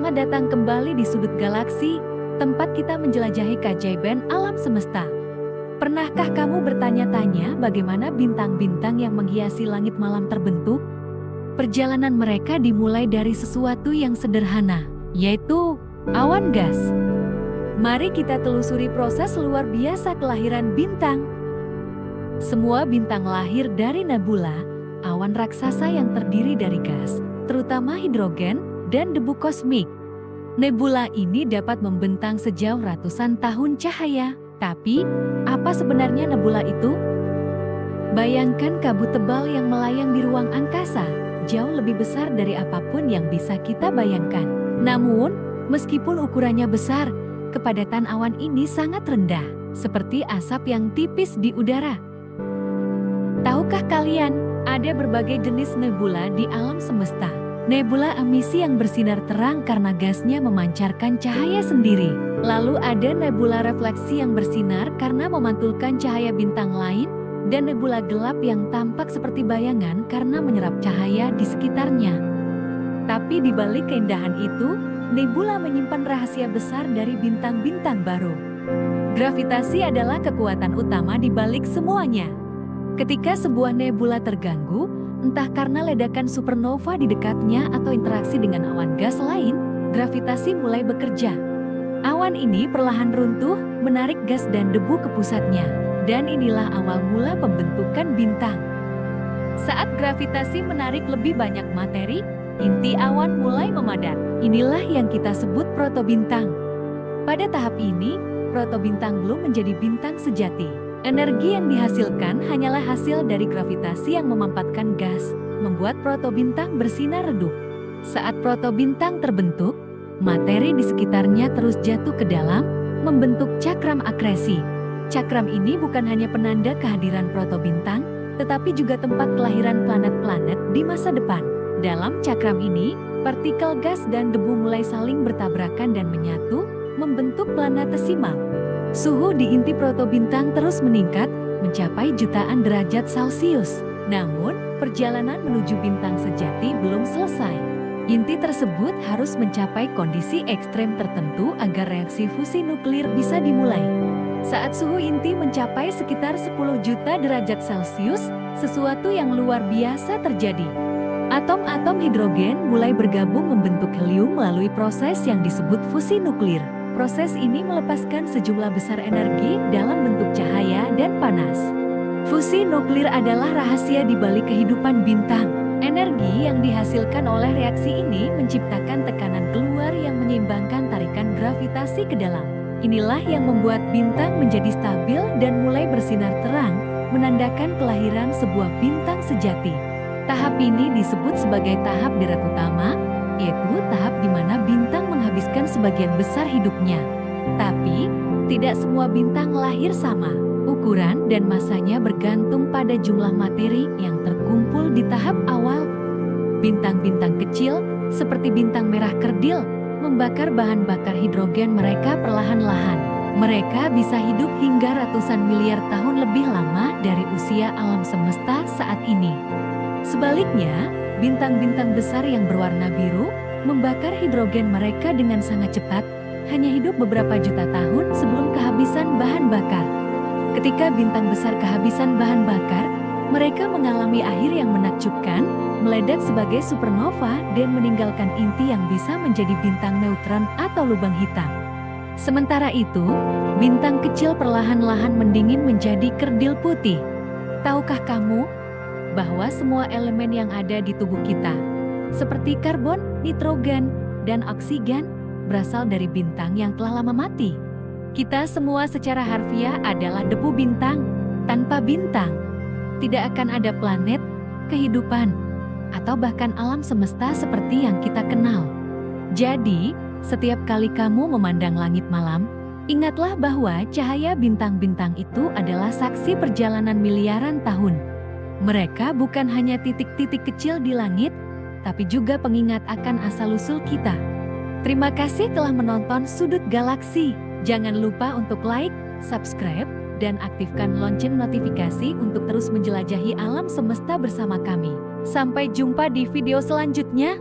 Selamat datang kembali di Sudut Galaksi, tempat kita menjelajahi keajaiban alam semesta. Pernahkah kamu bertanya-tanya bagaimana bintang-bintang yang menghiasi langit malam terbentuk? Perjalanan mereka dimulai dari sesuatu yang sederhana, yaitu awan gas. Mari kita telusuri proses luar biasa kelahiran bintang. Semua bintang lahir dari nebula, awan raksasa yang terdiri dari gas, terutama hidrogen dan debu kosmik. Nebula ini dapat membentang sejauh ratusan tahun cahaya. Tapi, apa sebenarnya nebula itu? Bayangkan kabut tebal yang melayang di ruang angkasa, jauh lebih besar dari apapun yang bisa kita bayangkan. Namun, meskipun ukurannya besar, kepadatan awan ini sangat rendah, seperti asap yang tipis di udara. Tahukah kalian, ada berbagai jenis nebula di alam semesta. Nebula emisi yang bersinar terang karena gasnya memancarkan cahaya sendiri. Lalu ada nebula refleksi yang bersinar karena memantulkan cahaya bintang lain, dan nebula gelap yang tampak seperti bayangan karena menyerap cahaya di sekitarnya. Tapi di balik keindahan itu, nebula menyimpan rahasia besar dari bintang-bintang baru. Gravitasi adalah kekuatan utama di balik semuanya. Ketika sebuah nebula terganggu, entah karena ledakan supernova di dekatnya atau interaksi dengan awan gas lain, gravitasi mulai bekerja. Awan ini perlahan runtuh, menarik gas dan debu ke pusatnya, dan inilah awal mula pembentukan bintang. Saat gravitasi menarik lebih banyak materi, inti awan mulai memadat. Inilah yang kita sebut protobintang. Pada tahap ini, protobintang belum menjadi bintang sejati. Energi yang dihasilkan hanyalah hasil dari gravitasi yang memampatkan gas, membuat protobintang bersinar redup. Saat protobintang terbentuk, materi di sekitarnya terus jatuh ke dalam, membentuk cakram akresi. Cakram ini bukan hanya penanda kehadiran protobintang, tetapi juga tempat kelahiran planet-planet di masa depan. Dalam cakram ini, partikel gas dan debu mulai saling bertabrakan dan menyatu, membentuk planetesimal. Suhu di inti protobintang terus meningkat, mencapai jutaan derajat Celcius. Namun, perjalanan menuju bintang sejati belum selesai. Inti tersebut harus mencapai kondisi ekstrem tertentu agar reaksi fusi nuklir bisa dimulai. Saat suhu inti mencapai sekitar 10 juta derajat Celcius, sesuatu yang luar biasa terjadi. Atom-atom hidrogen mulai bergabung membentuk helium melalui proses yang disebut fusi nuklir. Proses ini melepaskan sejumlah besar energi dalam bentuk cahaya dan panas. Fusi nuklir adalah rahasia di balik kehidupan bintang. Energi yang dihasilkan oleh reaksi ini menciptakan tekanan keluar yang menyeimbangkan tarikan gravitasi ke dalam. Inilah yang membuat bintang menjadi stabil dan mulai bersinar terang, menandakan kelahiran sebuah bintang sejati. Tahap ini disebut sebagai tahap deret utama, yaitu tahap di mana bintang menghabiskan sebagian besar hidupnya. Tapi, tidak semua bintang lahir sama. Ukuran dan masanya bergantung pada jumlah materi yang terkumpul di tahap awal. Bintang-bintang kecil, seperti bintang merah kerdil, membakar bahan bakar hidrogen mereka perlahan-lahan. Mereka bisa hidup hingga ratusan miliar tahun lebih lama dari usia alam semesta saat ini. Sebaliknya, bintang-bintang besar yang berwarna biru membakar hidrogen mereka dengan sangat cepat, hanya hidup beberapa juta tahun sebelum kehabisan bahan bakar. Ketika bintang besar kehabisan bahan bakar, mereka mengalami akhir yang menakjubkan, meledak sebagai supernova dan meninggalkan inti yang bisa menjadi bintang neutron atau lubang hitam. Sementara itu, bintang kecil perlahan-lahan mendingin menjadi kerdil putih. Tahukah kamu bahwa semua elemen yang ada di tubuh kita, seperti karbon, nitrogen, dan oksigen, berasal dari bintang yang telah lama mati? Kita semua secara harfiah adalah debu bintang. Tanpa bintang, tidak akan ada planet, kehidupan, atau bahkan alam semesta seperti yang kita kenal. Jadi, setiap kali kamu memandang langit malam, ingatlah bahwa cahaya bintang-bintang itu adalah saksi perjalanan miliaran tahun. Mereka bukan hanya titik-titik kecil di langit, tapi juga pengingat akan asal-usul kita. Terima kasih telah menonton Sudut Galaksi. Jangan lupa untuk like, subscribe, dan aktifkan lonceng notifikasi untuk terus menjelajahi alam semesta bersama kami. Sampai jumpa di video selanjutnya.